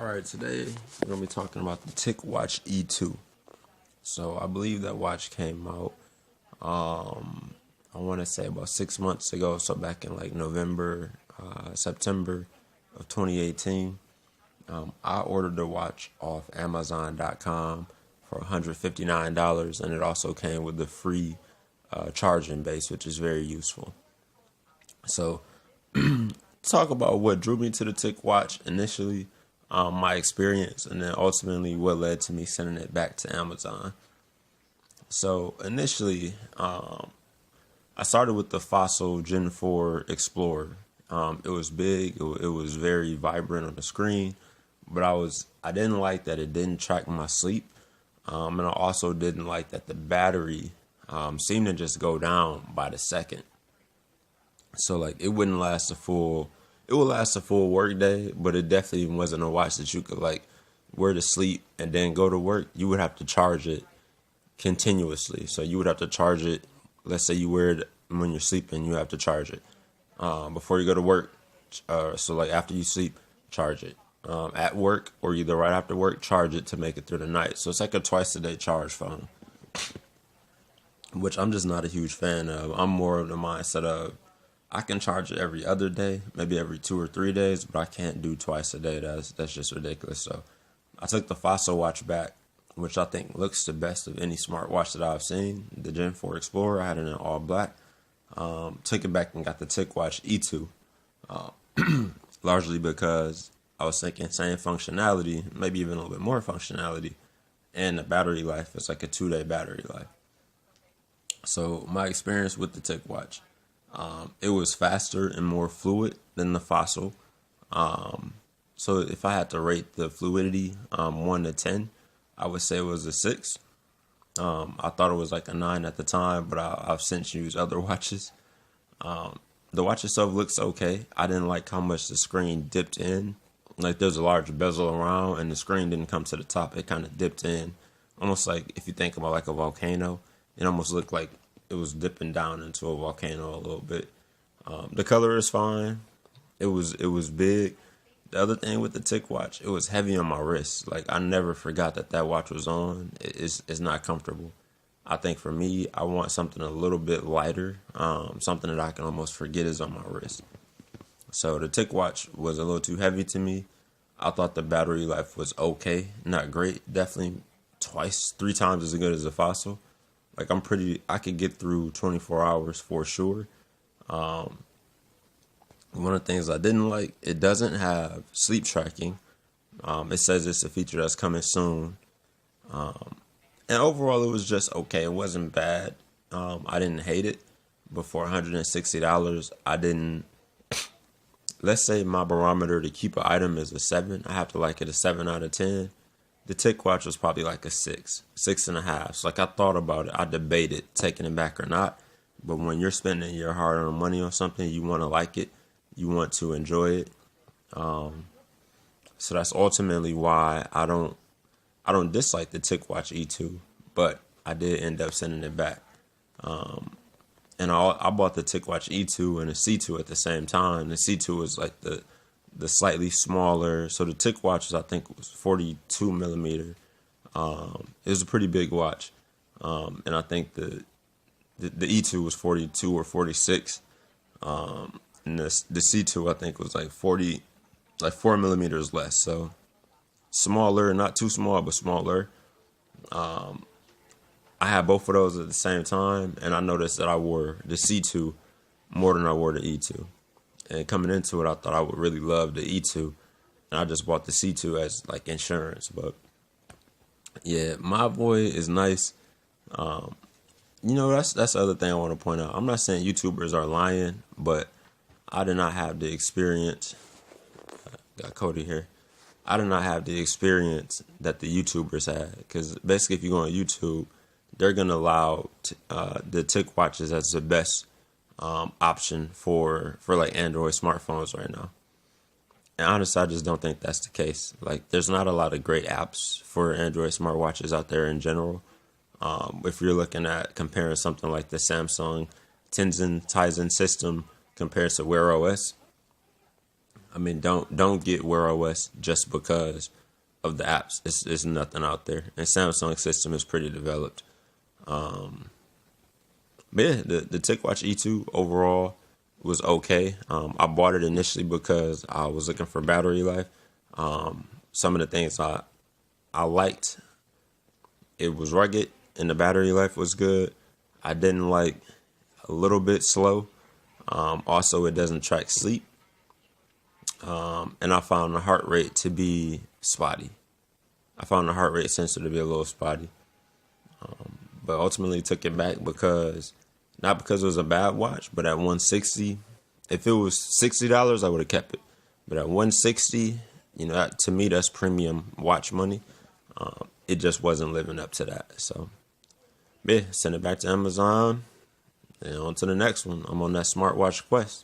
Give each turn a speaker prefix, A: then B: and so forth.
A: All right, today we're gonna be talking about the Ticwatch E2. So I believe that watch came out, I want to say about 6 months ago. So back in like November, September of 2018. I ordered the watch off Amazon.com for $159, and it also came with the free charging base, which is very useful. So talk about what drew me to the Ticwatch initially, my experience, and then ultimately what led to me sending it back to Amazon. So initially, I started with the Fossil Gen 4 Explorer. It was big. It was very vibrant on the screen, but I didn't like that it didn't track my sleep, and I also didn't like that the battery seemed to just go down by the second. So like it wouldn't last a full. It would last a full work day, but it definitely wasn't a watch that you could like wear to sleep and then go to work. You would have to charge it continuously. So you would have to charge it. Let's say you wear it when you're sleeping, you have to charge it before you go to work. So like after you sleep, charge it. At work or either right after work, charge it to make it through the night. So it's like a twice a day charge phone, which I'm just not a huge fan of. I'm more of the mindset of I can charge it every other day, maybe every 2 or 3 days, but I can't do twice a day. That's just ridiculous. So I took the Fossil watch back, which I think looks the best of any smartwatch that I've seen. The Gen 4 Explorer, I had it in all black. Took it back and got the Ticwatch E2, largely because I was thinking same functionality, maybe even a little bit more functionality, and the battery life is like a 2-day battery life. So my experience with the Ticwatch, it was faster and more fluid than the Fossil. So if I had to rate the fluidity 1 to 10, I would say it was a 6. I thought it was like a 9 at the time, but I've since used other watches. The watch itself looks okay. I didn't like how much the screen dipped in. Like there's a large bezel around, and the screen didn't come to the top. It kind of dipped in, almost like if you think about like a volcano. It almost looked like it was dipping down into a volcano a little bit. The color is fine. It was big. The other thing with the Ticwatch, it was heavy on my wrist. Like I never forgot that watch was on. It's not comfortable. I think for me, I want something a little bit lighter, something that I can almost forget is on my wrist. So the Ticwatch was a little too heavy to me. I thought the battery life was okay, not great. Definitely 3 times as good as a Fossil. Like I could get through 24 hours for sure. One of the things I didn't like, it doesn't have sleep tracking. It says it's a feature that's coming soon. And overall, it was just okay. It wasn't bad. I didn't hate it. But for $160, I didn't. Let's say my barometer to keep an item is a 7. I have to like it a 7 out of 10. The Ticwatch was probably like a 6, 6.5. So like I thought about it. I debated taking it back or not. But when you're spending your hard-earned money on something, you want to like it. You want to enjoy it. So that's ultimately why I don't dislike the Ticwatch E2, but I did end up sending it back. And I bought the Ticwatch E2 and the C2 at the same time. The C2 was like the slightly smaller. So the Ticwatch I think was 42 millimeter. It was a pretty big watch. And I think the E2 was 42 or 46. And the C2 I think was like 4 millimeters less. So smaller, not too small, but smaller. I had both of those at the same time, and I noticed that I wore the C2 more than I wore the E2. And coming into it, I thought I would really love the E2, and I just bought the C2 as like insurance. But yeah, Mobvoi is nice. That's the other thing I want to point out. I'm not saying YouTubers are lying, but I did not have the experience. Got Cody here. I did not have the experience that the YouTubers had, because basically if you go on YouTube, they're going to allow the Ticwatches as the best option for like Android smartphones right now. And honestly, I just don't think that's the case. Like there's not a lot of great apps for Android smartwatches out there in general. If you're looking at comparing something like the Samsung Tizen system compared to Wear OS, I mean, don't get Wear OS just because of the apps. It's nothing out there, and Samsung system is pretty developed. But yeah, the TicWatch E2 overall was okay. I bought it initially because I was looking for battery life. Some of the things I liked, it was rugged and the battery life was good. I didn't like a little bit slow. Also, it doesn't track sleep. And I found the heart rate to be spotty. I found the heart rate sensor to be a little spotty. But ultimately took it back because, not because it was a bad watch, but at 160, if it was $60, I would have kept it. But at 160, to me, that's premium watch money. It just wasn't living up to that. So, yeah, send it back to Amazon and on to the next one. I'm on that smartwatch quest.